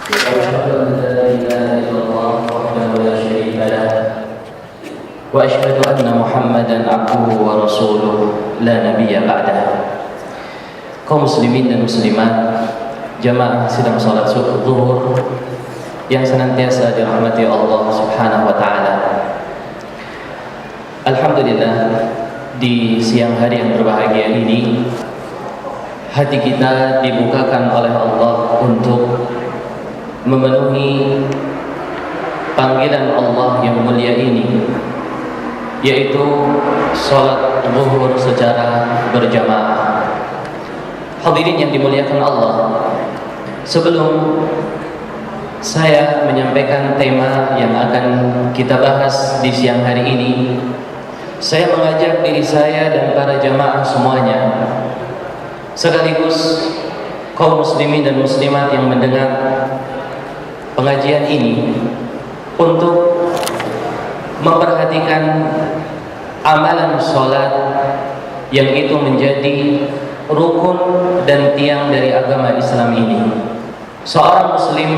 وأشهد أن لا إله إلا الله وحده لا شريك له وأشهد أن محمدا عبده ورسوله لا نبي بعده. Kaum muslimin dan muslimat, jamaah sidang salat zuhur yang senantiasa dirahmati Allah Subhanahu wa taala. Alhamdulillah, di siang hari yang berbahagia ini hati kita dibukakan oleh Allah untuk memenuhi panggilan Allah yang mulia ini, yaitu salat zuhur secara berjamaah. Hadirin yang dimuliakan Allah, sebelum saya menyampaikan tema yang akan kita bahas di siang hari ini, saya mengajak diri saya dan para jamaah semuanya, sekaligus kaum muslimin dan muslimat yang mendengar pengajian ini, untuk memperhatikan amalan sholat yang itu menjadi rukun dan tiang dari agama Islam ini. Seorang muslim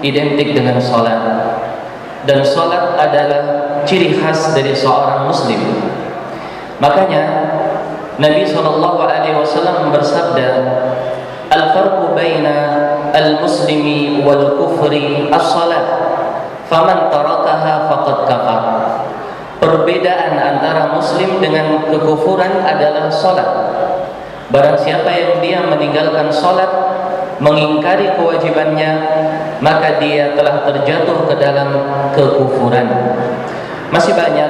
identik dengan sholat, dan sholat adalah ciri khas dari seorang muslim. Makanya Nabi SAW bersabda, "Al-farqu baina al-muslimi wal kufri as-salat, faman tarakaha faqad kafar." Perbedaan antara muslim dengan kekufuran adalah sholat. Barang siapa yang dia meninggalkan sholat, mengingkari kewajibannya, maka dia telah terjatuh ke dalam kekufuran. Masih banyak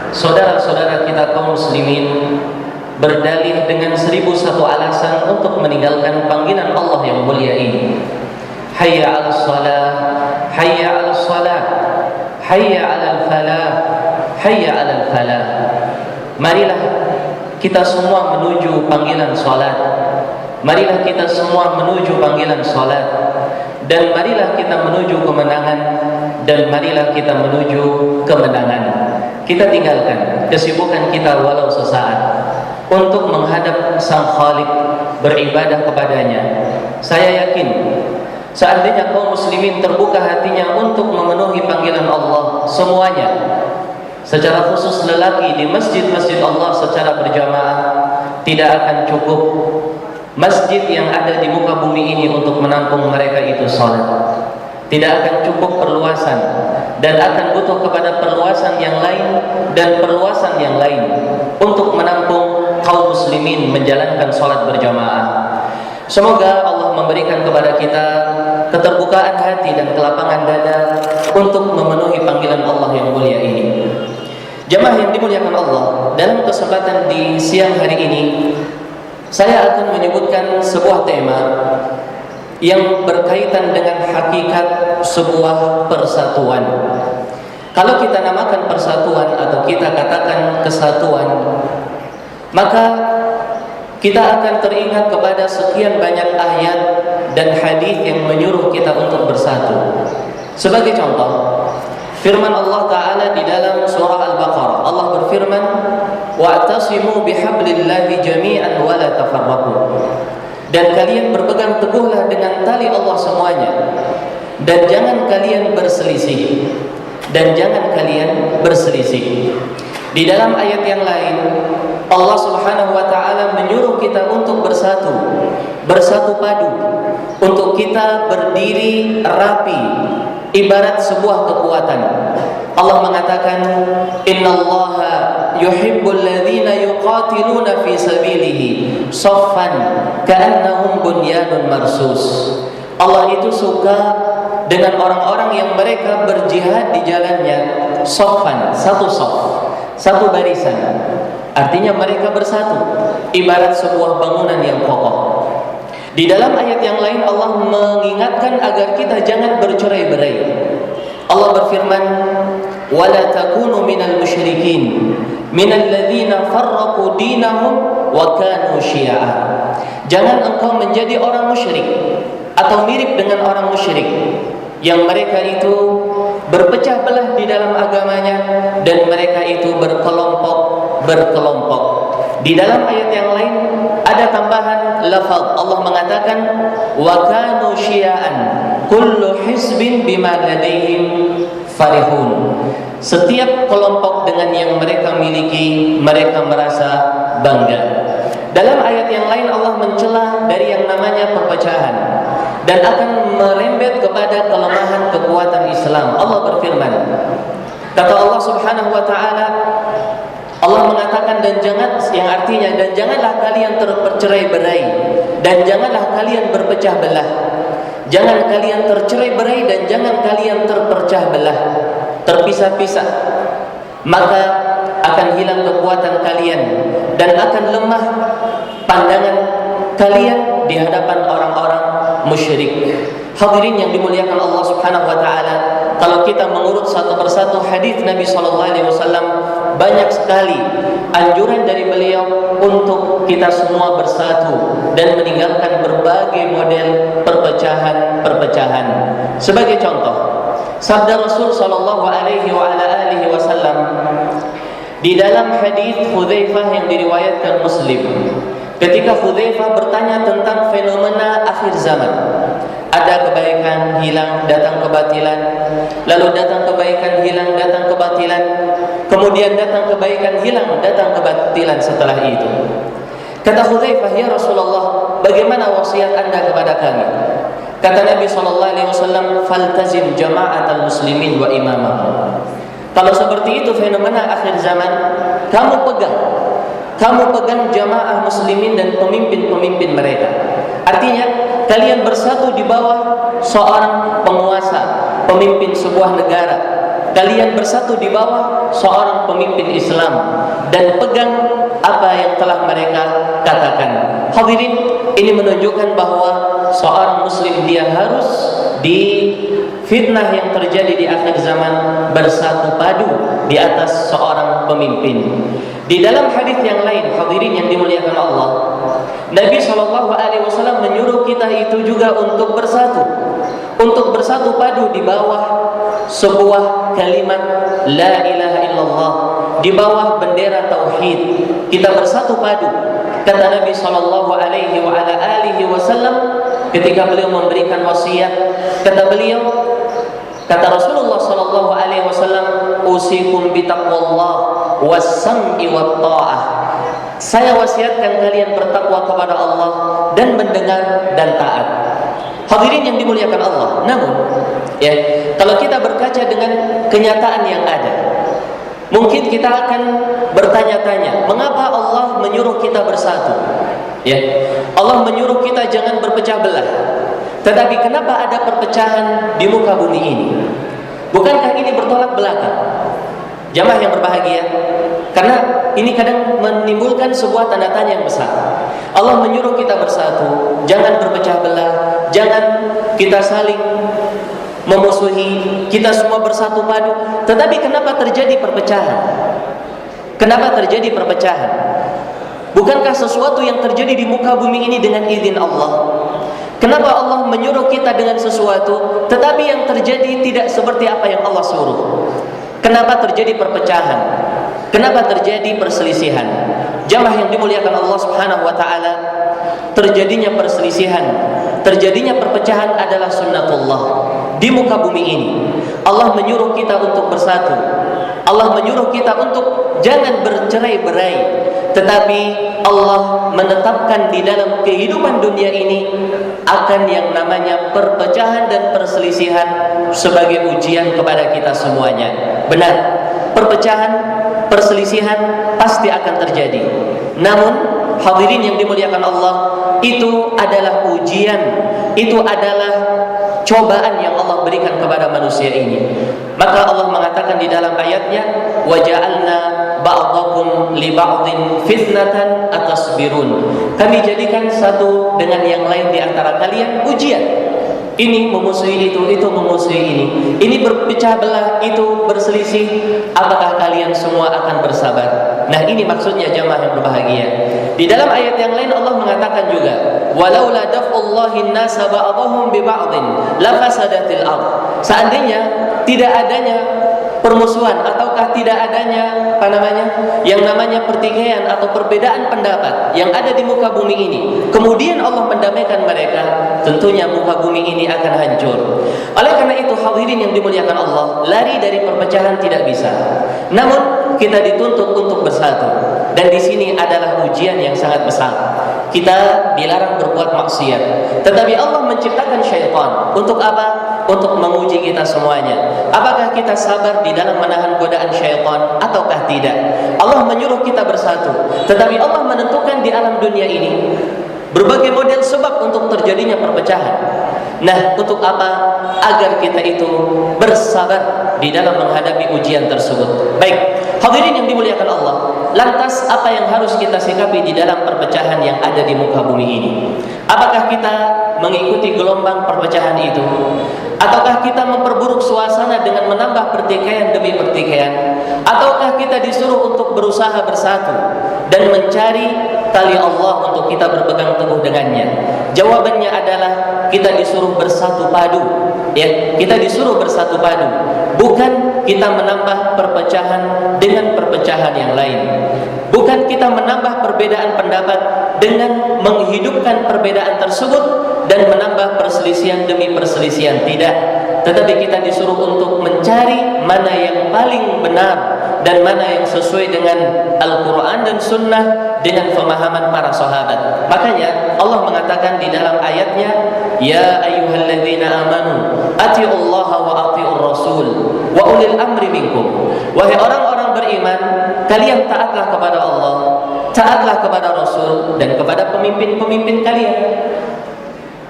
saudara-saudara kita kaum muslimin berdalih dengan 1001 alasan untuk meninggalkan panggilan Allah yang mulia ini. Hayya 'alas shalah, hayya 'alas shalah, hayya 'alal falah, hayya 'alal falah. Marilah kita semua menuju panggilan salat. Marilah kita semua menuju panggilan salat, dan marilah kita menuju kemenangan, dan marilah kita menuju kemenangan. Kita tinggalkan kesibukan kita walau sesaat untuk menghadap Sang Khalik, beribadah kepadanya. Saya yakin seandainya kaum muslimin terbuka hatinya untuk memenuhi panggilan Allah semuanya, secara khusus lelaki di masjid-masjid Allah secara berjamaah, tidak akan cukup masjid yang ada di muka bumi ini untuk menampung mereka itu salat. Tidak akan cukup perluasan, dan akan butuh kepada perluasan yang lain dan perluasan yang lain untuk menampung kaum muslimin menjalankan salat berjamaah. Semoga Allah memberikan kepada kita keterbukaan hati dan kelapangan dada untuk memenuhi panggilan Allah yang mulia ini. Jamaah yang dimuliakan Allah, dalam kesempatan di siang hari ini saya akan menyebutkan sebuah tema yang berkaitan dengan hakikat sebuah persatuan. Kalau kita namakan persatuan atau kita katakan kesatuan, maka kita akan teringat kepada sekian banyak ayat dan hadis yang menyuruh kita untuk bersatu. Sebagai contoh, firman Allah Ta'ala di dalam surah Al-Baqarah, Allah berfirman, "Wa'tasimu bihablillahi jami'an wa la tafarraqu." Dan kalian berpegang teguhlah dengan tali Allah semuanya, dan jangan kalian berselisih, dan jangan kalian berselisih. Di dalam ayat yang lain, Allah Subhanahu wa taala menyuruh kita untuk bersatu, bersatu padu, untuk kita berdiri rapi ibarat sebuah kekuatan. Allah mengatakan, "Innallaha yuhibbul ladzina yuqatiluna fi sabilihi shaffan ka'annahum bunyanun marsus." Allah itu suka dengan orang-orang yang mereka berjihad di jalannya shaffan, satu shaf, satu barisan. Artinya mereka bersatu ibarat sebuah bangunan yang kokoh. Di dalam ayat yang lain Allah mengingatkan agar kita jangan bercerai-berai. Allah berfirman, "Wala takunu minal musyrikin minal ladzina farraqu dinahum wa kanu syi'a." Jangan engkau menjadi orang musyrik atau mirip dengan orang musyrik yang mereka itu berpecah belah di dalam agamanya dan mereka itu berkelompok. Di dalam ayat yang lain ada tambahan lafaz. Allah mengatakan wa kanu syi'an kullu hizbin bima ladaihim farihun. Setiap kelompok dengan yang mereka miliki, mereka merasa bangga. Dalam ayat yang lain Allah mencela dari yang namanya perpecahan dan akan merembet kepada kelemahan kekuatan Islam. Allah berfirman, kata Allah Subhanahu wa taala, Allah mengatakan dan jangan, yang artinya dan janganlah kalian tercerai-berai dan janganlah kalian berpecah belah. Jangan kalian tercerai-berai dan jangan kalian terpecah belah, terpisah-pisah. Maka akan hilang kekuatan kalian dan akan lemah pandangan kalian di hadapan orang-orang musyrik. Hadirin yang dimuliakan Allah Subhanahu wa taala, kalau kita mengurut satu persatu hadis Nabi sallallahu alaihi wasallam, banyak sekali anjuran dari beliau untuk kita semua bersatu dan meninggalkan berbagai model perpecahan-perpecahan. Sebagai contoh, sabda Rasul sallallahu alaihi wasallam di dalam hadis Hudzaifah yang diriwayatkan Muslim, ketika Hudzaifah bertanya tentang fenomena akhir zaman. Ada kebaikan hilang, datang kebatilan. Lalu datang kebaikan hilang, datang kebatilan. Kemudian datang kebaikan hilang, datang kebatilan setelah itu. Kata Hudzaifah, ya Rasulullah, bagaimana wasiat Anda kepada kami? Kata Nabi SAW, faltazim jama'atal muslimin wa imamahum. Kalau seperti itu fenomena akhir zaman, kamu pegang jamaah muslimin dan pemimpin-pemimpin mereka. Artinya, kalian bersatu di bawah seorang penguasa, pemimpin sebuah negara. Kalian bersatu di bawah seorang pemimpin Islam dan pegang apa yang telah mereka katakan. Hadirin, ini menunjukkan bahwa seorang muslim dia harus di fitnah yang terjadi di akhir zaman bersatu padu di atas seorang pemimpin. Di dalam hadis yang lain, hadirin yang dimuliakan Allah, Nabi SAW menyuruh kita itu juga untuk bersatu padu di bawah sebuah kalimat la ilaha illallah, di bawah bendera tauhid. Kita bersatu padu. Kata Nabi SAW ketika beliau memberikan wasiat, kata Rasulullah SAW, usikum bitaqwallah was-sam'i wat-ta'ah. Saya wasiatkan kalian bertakwa kepada Allah dan mendengar dan taat. Hadirin yang dimuliakan Allah. Namun, ya, kalau kita berkaca dengan kenyataan yang ada, mungkin kita akan bertanya-tanya, mengapa Allah menyuruh kita bersatu? Ya, Allah menyuruh kita jangan berpecah belah. Tetapi kenapa ada perpecahan di muka bumi ini? Bukankah ini bertolak belakang? Jamaah yang berbahagia, karena ini kadang menimbulkan sebuah tanda tanya yang besar. Allah menyuruh kita bersatu, jangan berpecah belah, jangan kita saling memusuhi, kita semua bersatu padu. Tetapi kenapa terjadi perpecahan? Kenapa terjadi perpecahan? Bukankah sesuatu yang terjadi di muka bumi ini dengan izin Allah? Kenapa Allah menyuruh kita dengan sesuatu, tetapi yang terjadi tidak seperti apa yang Allah suruh? Kenapa terjadi perpecahan? Kenapa terjadi perselisihan? Jamaah yang dimuliakan Allah Subhanahu wa taala, terjadinya perselisihan, terjadinya perpecahan adalah sunnatullah di muka bumi ini. Allah menyuruh kita untuk bersatu. Allah menyuruh kita untuk jangan bercerai-berai, tetapi Allah menetapkan di dalam kehidupan dunia ini akan yang namanya perpecahan dan perselisihan sebagai ujian kepada kita semuanya. Benar, perpecahan, perselisihan pasti akan terjadi. Namun, hadirin yang dimuliakan Allah, itu adalah ujian, itu adalah cobaan yang Allah berikan kepada manusia ini. Maka Allah mengatakan di dalam ayatnya, وَجَعَلْنَا بَعْضَكُمْ لِبَعْضٍ فِتْنَةً أَتَصْبِرُونَ. Kami jadikan satu dengan yang lain di antara kalian ujian. Ini memusuhi itu memusuhi ini. Ini berpecah belah, itu berselisih. Apakah kalian semua akan bersabar? Nah, ini maksudnya jamaah yang berbahagia. Di dalam ayat yang lain Allah mengatakan juga, walaula daf'ullahi an-nasa ba'dahum bi ba'din lafasadatil ardh. Seandainya tidak adanya permusuhan ataukah tidak adanya yang namanya pertikaian atau perbedaan pendapat yang ada di muka bumi ini, kemudian Allah mendamaikan mereka, tentunya muka bumi ini akan hancur. Oleh karena itu hadirin yang dimuliakan Allah, lari dari perpecahan tidak bisa. Namun kita dituntut untuk bersatu. Dan di sini adalah ujian yang sangat besar. Kita dilarang berbuat maksiat, tetapi Allah menciptakan syaitan untuk apa? Untuk menguji kita semuanya. Apakah kita sabar di dalam menahan godaan syaitan ataukah tidak? Allah menyuruh kita bersatu, tetapi Allah menentukan di alam dunia ini berbagai model sebab untuk terjadinya perpecahan. Nah, untuk apa? Agar kita itu bersabar di dalam menghadapi ujian tersebut. Baik, hadirin yang dimuliakan Allah, lantas apa yang harus kita sikapi di dalam perpecahan yang ada di muka bumi ini? Apakah kita mengikuti gelombang perpecahan itu? Ataukah kita memperburuk suasana dengan menambah pertikaian demi pertikaian? Ataukah kita disuruh untuk berusaha bersatu dan mencari tali Allah untuk kita berpegang teguh dengannya? Jawabannya adalah kita disuruh bersatu padu. Ya, kita disuruh bersatu padu, bukan kita menambah perpecahan dengan perpecahan yang lain. Bukan kita menambah perbedaan pendapat dengan menghidupkan perbedaan tersebut dan menambah perselisihan demi perselisihan, tidak. Tetapi kita disuruh untuk mencari mana yang paling benar dan mana yang sesuai dengan Al-Quran dan Sunnah dengan pemahaman para sahabat. Makanya Allah mengatakan di dalam ayatnya, Ya ayyuhalladzina amanu ati'ullaha wa ati'ur rasul wa ulil amri minkum. Wahai orang-orang beriman, kalian taatlah kepada Allah, taatlah kepada Rasul dan kepada pemimpin-pemimpin kalian.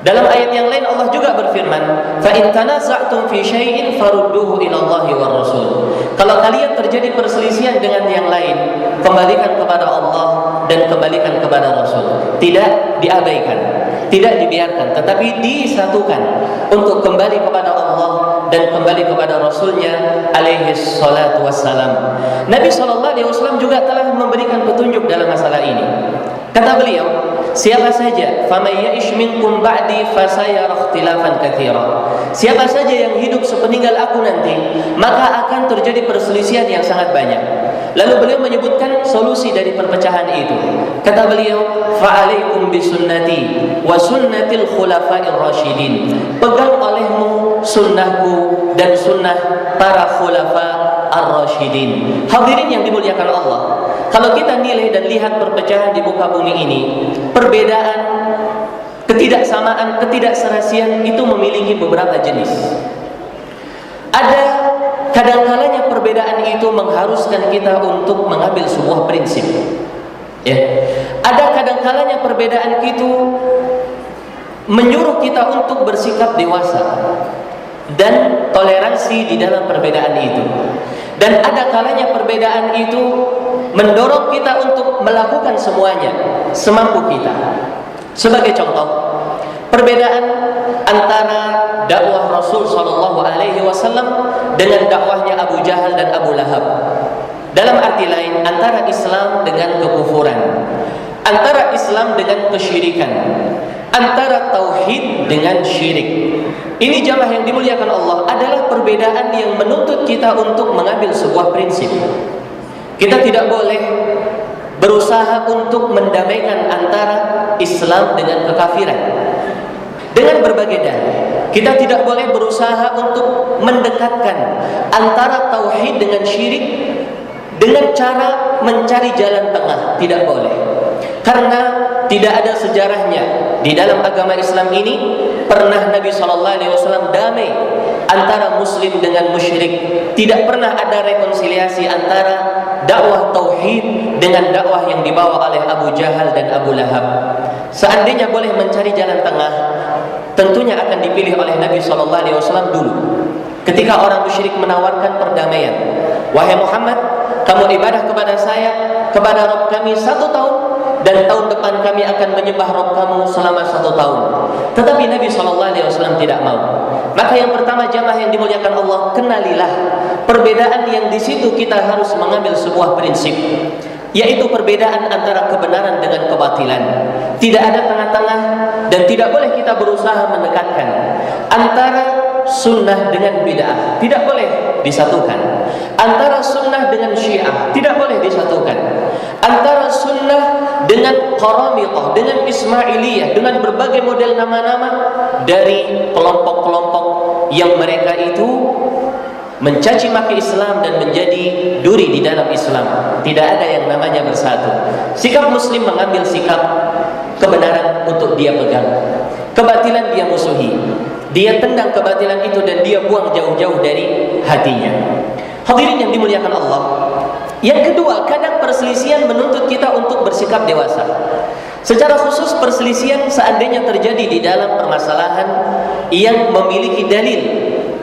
Dalam ayat yang lain Allah juga berfirman, "Fa in tanaza'tum fi syai'in farudduhu ila Allahi war Rasul." Kalau kalian terjadi perselisihan dengan yang lain, kembalikan kepada Allah dan kembalikan kepada Rasul. Tidak diabaikan, tidak dibiarkan, tetapi disatukan untuk kembali kepada Allah dan kembali kepada Rasulnya alaihi salatu wassalam. Nabi SAW juga telah memberikan petunjuk dalam masalah ini. Kata beliau, siapa saja faman ya'ish minkum ba'di fasayara ikhtilafan katsira. Siapa saja yang hidup sepeninggal aku nanti, maka akan terjadi perselisihan yang sangat banyak. Lalu beliau menyebutkan solusi dari perpecahan itu. Kata beliau, fa'alaikum bisunnati wa sunnatil khulafa'ir rasyidin. Pegang olehmu sunnahku dan sunnah para khulafa ar-rasyidin. Hadirin yang dimuliakan Allah, kalau kita nilai dan lihat perpecahan di muka bumi ini, perbedaan, ketidaksamaan, ketidakserasian itu memiliki beberapa jenis. Ada kadang-kalanya perbedaan itu mengharuskan kita untuk mengambil sebuah prinsip. Ya. Ada kadang-kalanya perbedaan itu menyuruh kita untuk bersikap dewasa dan toleransi di dalam perbedaan itu. Dan ada kalanya perbedaan itu mendorong kita untuk melakukan semuanya semampu kita. Sebagai contoh, perbedaan antara dakwah Rasul SAW dengan dakwahnya Abu Jahal dan Abu Lahab. Dalam arti lain, antara Islam dengan kekufuran, antara Islam dengan kesyirikan, antara tauhid dengan syirik. Ini jamaah yang dimuliakan Allah adalah perbedaan yang menuntut kita untuk mengambil sebuah prinsip. Kita tidak boleh berusaha untuk mendamaikan antara Islam dengan kekafiran dengan berbagai dalih. Kita tidak boleh berusaha untuk mendekatkan antara tauhid dengan syirik dengan cara mencari jalan tengah. Tidak boleh. Karena tidak ada sejarahnya di dalam agama Islam ini pernah Nabi SAW damai antara muslim dengan musyrik. Tidak pernah ada rekonsiliasi antara dakwah tauhid dengan dakwah yang dibawa oleh Abu Jahal dan Abu Lahab. Seandainya boleh mencari jalan tengah, tentunya akan dipilih oleh Nabi SAW dulu. Ketika orang musyrik menawarkan perdamaian, wahai Muhammad, kamu ibadah kepada saya, kepada Rabb kami 1 tahun, dan tahun depan kami akan menyembah Rabb kamu selama 1 tahun. Tetapi Nabi SAW tidak mau. Maka yang pertama jamaah yang dimuliakan Allah, kenalilah perbedaan yang di situ kita harus mengambil sebuah prinsip, yaitu perbedaan antara kebenaran dengan kebatilan. Tidak ada tengah-tengah dan tidak boleh kita berusaha mendekatkan antara sunnah dengan bid'ah. Tidak boleh disatukan. Antara sunnah dengan syiah tidak boleh disatukan. Antara sunnah dengan qaramithah, dengan ismailiyah, dengan berbagai model nama-nama dari kelompok-kelompok yang mereka itu mencaci maki Islam dan menjadi duri di dalam Islam. Tidak ada yang namanya bersatu. Sikap Muslim mengambil sikap kebenaran untuk dia pegang, kebatilan dia musuhi, dia tendang kebatilan itu dan dia buang jauh-jauh dari hatinya. Hadirin yang dimuliakan Allah, yang kedua, kadang perselisihan menuntut kita untuk bersikap dewasa. Secara khusus perselisihan seandainya terjadi di dalam permasalahan yang memiliki dalil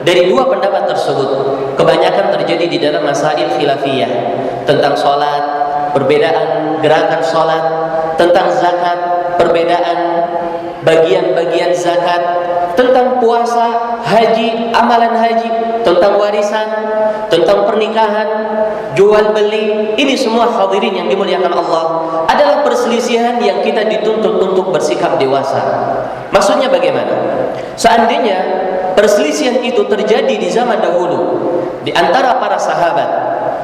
dari dua pendapat tersebut. Kebanyakan terjadi di dalam masail khilafiyah, tentang sholat, perbedaan gerakan sholat, tentang zakat, perbedaan bagian-bagian zakat, tentang puasa, haji, amalan haji, tentang warisan, tentang pernikahan, jual beli. Ini semua hadirin yang dimuliakan Allah adalah perselisihan yang kita dituntut untuk bersikap dewasa. Maksudnya bagaimana? Seandainya perselisihan itu terjadi di zaman dahulu di antara para sahabat,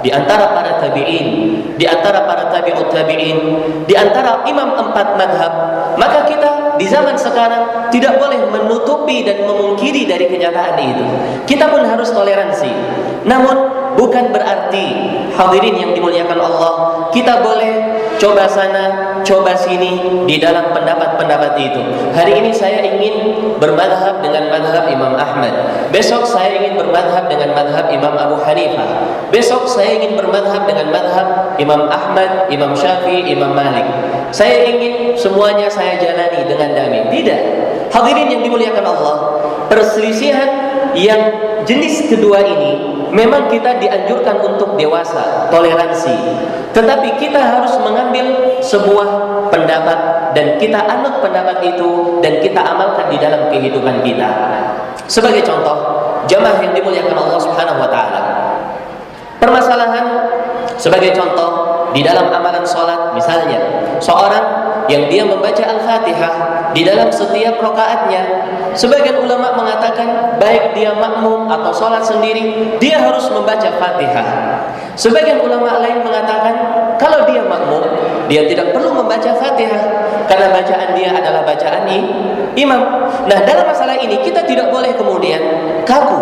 di antara para tabi'in, di antara para tabi'ut tabi'in, di antara imam 4 madhab, maka kita di zaman sekarang tidak boleh menutupi dan memungkiri dari kenyataan itu. Kita pun harus toleransi. Namun bukan berarti, hadirin yang dimuliakan Allah, kita boleh coba sana, coba sini di dalam pendapat-pendapat itu. Hari ini saya ingin bermadhab dengan madhab Imam Ahmad, besok saya ingin bermadhab dengan madhab Imam Abu Hanifah, besok saya ingin bermadhab dengan madhab Imam Ahmad, Imam Syafi'i, Imam Malik. Saya ingin semuanya saya jalani dengan damai. Tidak. Hadirin yang dimuliakan Allah, perselisihan yang jenis kedua ini memang kita dianjurkan untuk dewasa, toleransi. Tetapi kita harus mengambil sebuah pendapat dan kita anut pendapat itu dan kita amalkan di dalam kehidupan kita. Sebagai contoh, jamaah yang dimuliakan Allah Subhanahu wa taala. Permasalahan sebagai contoh di dalam amalan sholat, misalnya seorang yang dia membaca Al-Fatihah di dalam setiap rakaatnya. Sebagian ulama mengatakan baik dia makmum atau sholat sendiri, dia harus membaca Fatihah. Sebagian ulama lain mengatakan kalau dia makmum, dia tidak perlu membaca Fatihah karena bacaan dia adalah bacaan imam. Nah, dalam masalah ini kita tidak boleh kemudian kaku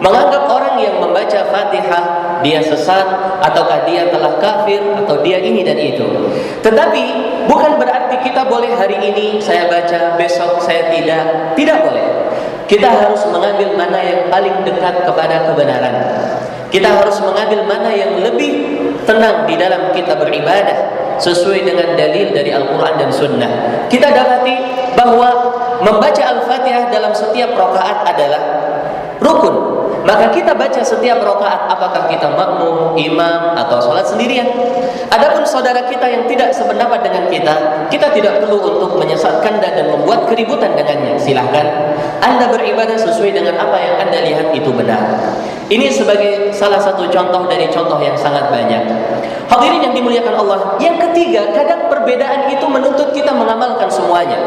menganggap orang yang membaca Fatihah dia sesat, ataukah dia telah kafir, atau dia ini dan itu. Tetapi bukan berarti kita boleh hari ini saya baca, besok saya tidak. Tidak boleh. Kita harus mengambil mana yang paling dekat kepada kebenaran. Kita harus mengambil mana yang lebih tenang di dalam kita beribadah sesuai dengan dalil dari Al-Quran dan Sunnah. Kita dapati bahwa membaca Al-Fatihah dalam setiap rakaat adalah rukun. Maka kita baca setiap rakaat, apakah kita makmum, imam, atau sholat sendirian. Adapun saudara kita yang tidak sependapat dengan kita, kita tidak perlu untuk menyesatkan dan membuat keributan dengannya. Silahkan Anda beribadah sesuai dengan apa yang Anda lihat itu benar. Ini sebagai salah satu contoh dari contoh yang sangat banyak. Hadirin yang dimuliakan Allah, yang ketiga, kadang perbedaan itu menuntut kita mengamalkan semuanya.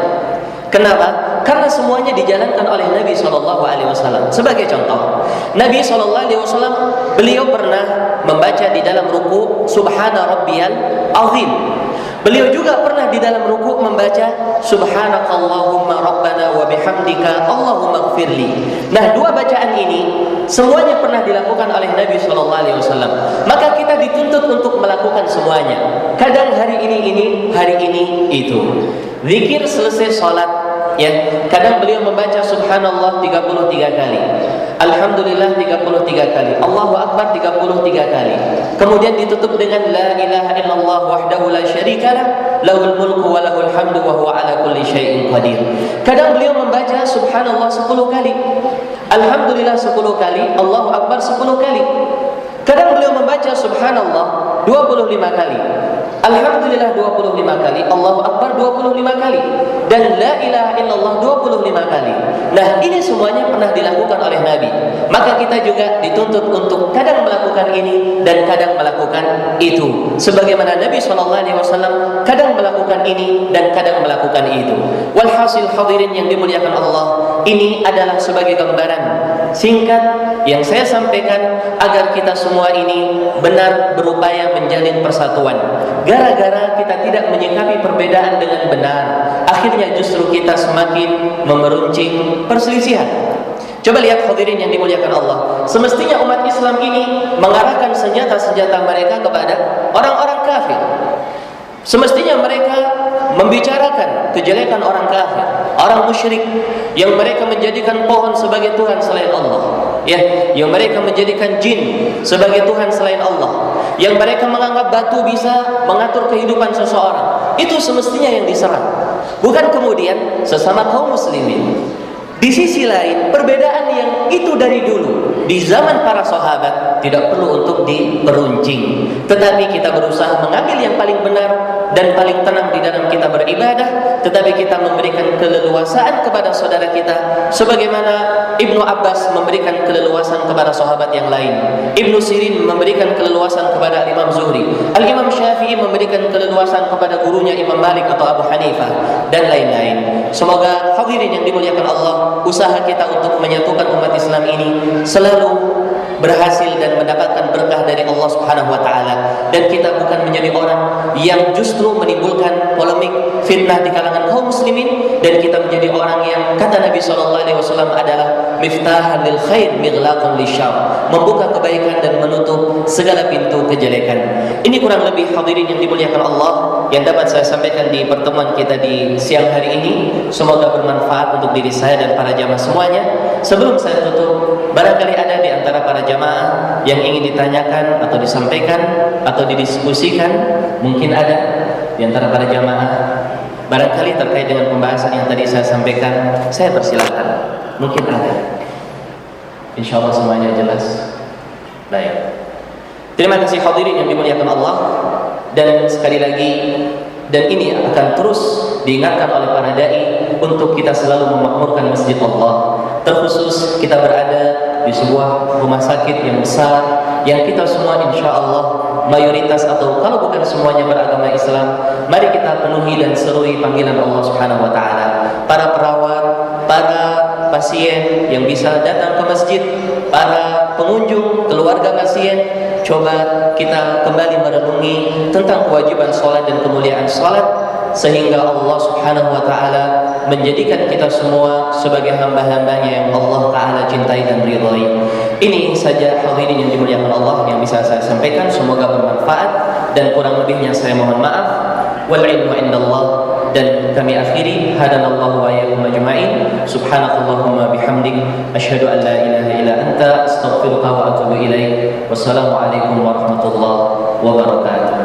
Kenapa? Karena semuanya dijalankan oleh Nabi SAW. Sebagai contoh, Nabi SAW beliau pernah membaca di dalam ruku Subhana Rabbiyal Azim. Beliau juga pernah di dalam ruku membaca Subhanakallahumma Rabbana wa bihamdika Allahumma gfirli. Nah, dua bacaan ini semuanya pernah dilakukan oleh Nabi SAW. Maka kita dituntut untuk melakukan semuanya. Kadang hari ini, hari ini itu. Zikir selesai sholat, ya, kadang beliau membaca Subhanallah 33 kali, Alhamdulillah 33 kali, Allahu Akbar 33 kali. Kemudian ditutup dengan La ilaha illallah wahdahu la syarikalah, lahul mulku wa lahul hamdu wa huwa ala kulli syai'in qadir. Kadang beliau membaca Subhanallah 10 kali, Alhamdulillah 10 kali, Allahu Akbar 10 kali. Kadang beliau membaca Subhanallah 25 kali, Alhamdulillah 25 kali, Allahu Akbar 25 kali, dan La ilaha illallah 25 kali. Nah, ini semuanya pernah dilakukan oleh Nabi. Maka kita juga dituntut untuk kadang melakukan ini dan kadang melakukan itu. Sebagaimana Nabi SAW kadang melakukan ini dan kadang melakukan itu. Walhasil hadirin yang dimuliakan Allah, ini adalah sebagai gambaran Singkat yang saya sampaikan agar kita semua ini benar berupaya menjalin persatuan. Gara-gara kita tidak menyikapi perbedaan dengan benar, akhirnya justru kita semakin memeruncing perselisihan. Coba lihat hadirin yang dimuliakan Allah. Semestinya umat Islam ini mengarahkan senjata-senjata mereka kepada orang-orang kafir. Semestinya mereka membicarakan kejelekan orang kafir, orang musyrik yang mereka menjadikan pohon sebagai Tuhan selain Allah, ya, yang mereka menjadikan jin sebagai Tuhan selain Allah, yang mereka menganggap batu bisa mengatur kehidupan seseorang. Itu semestinya yang diserang, bukan kemudian sesama kaum muslimin. Di sisi lain, perbedaan yang itu dari dulu di zaman para sahabat tidak perlu untuk diperuncing, tetapi kita berusaha mengambil yang paling benar dan paling tenang di dalam kita beribadah, tetapi kita memberikan keleluasaan kepada saudara kita sebagaimana Ibnu Abbas memberikan keleluasan kepada sahabat yang lain, Ibnu Sirin memberikan keleluasan kepada Imam Zuhri, Al-Imam Syafi'i memberikan keleluasan kepada gurunya Imam Malik atau Abu Hanifah, dan lain-lain. Semoga hadirin yang dimuliakan Allah, usaha kita untuk menyatukan umat Islam ini selalu berhasil dan mendapatkan berkah dari Allah Subhanahu wa taala, dan kita bukan menjadi orang yang justru menimbulkan polemik fitnah di kalangan kaum muslimin, dan kita menjadi orang yang kata Nabi SAW adalah miftahan lil khair mighlaqun lisyarr, membuka kebaikan dan menutup segala pintu kejelekan. Ini kurang lebih hadirin yang dimuliakan Allah yang dapat saya sampaikan di pertemuan kita di siang hari ini. Semoga bermanfaat untuk diri saya dan para jamaah semuanya. Sebelum saya tutup, barangkali ada di antara para jamaah yang ingin ditanyakan atau disampaikan atau didiskusikan. Mungkin ada di antara para jamaah barangkali terkait dengan pembahasan yang tadi saya sampaikan. Saya persilakan. Mungkin ada. Insya Allah semuanya jelas. Baik. Terima kasih hadirin yang dimuliakan Allah. Dan sekali lagi, dan ini akan terus diingatkan oleh para dai untuk kita selalu memakmurkan masjid Allah. Terkhusus kita berada di sebuah rumah sakit yang besar, yang kita semua insya Allah mayoritas atau kalau bukan semuanya beragama Islam. Mari kita penuhi dan serui panggilan Allah Subhanahu wa taala. Para perawat, para pasien yang bisa datang ke masjid, para pengunjung, keluarga pasien, coba kita kembali merenungi tentang kewajiban sholat dan kemuliaan sholat, sehingga Allah Subhanahu wa taala menjadikan kita semua sebagai hamba-hambanya yang Allah taala cintai dan ridhai. Ini saja hadirin yang dimuliakan Allah yang bisa saya sampaikan. Semoga bermanfaat, dan kurang lebihnya saya mohon maaf. Wal ilmu indallah. Dan kami akhiri, hadanallahu wa iyyakum ajma'in. Subhanakallahumma bihamdik, asyhadu an la ilaha illa anta, astaghfiruka wa atubu ilaik. Wassalamu alaikum warahmatullahi wabarakatuh.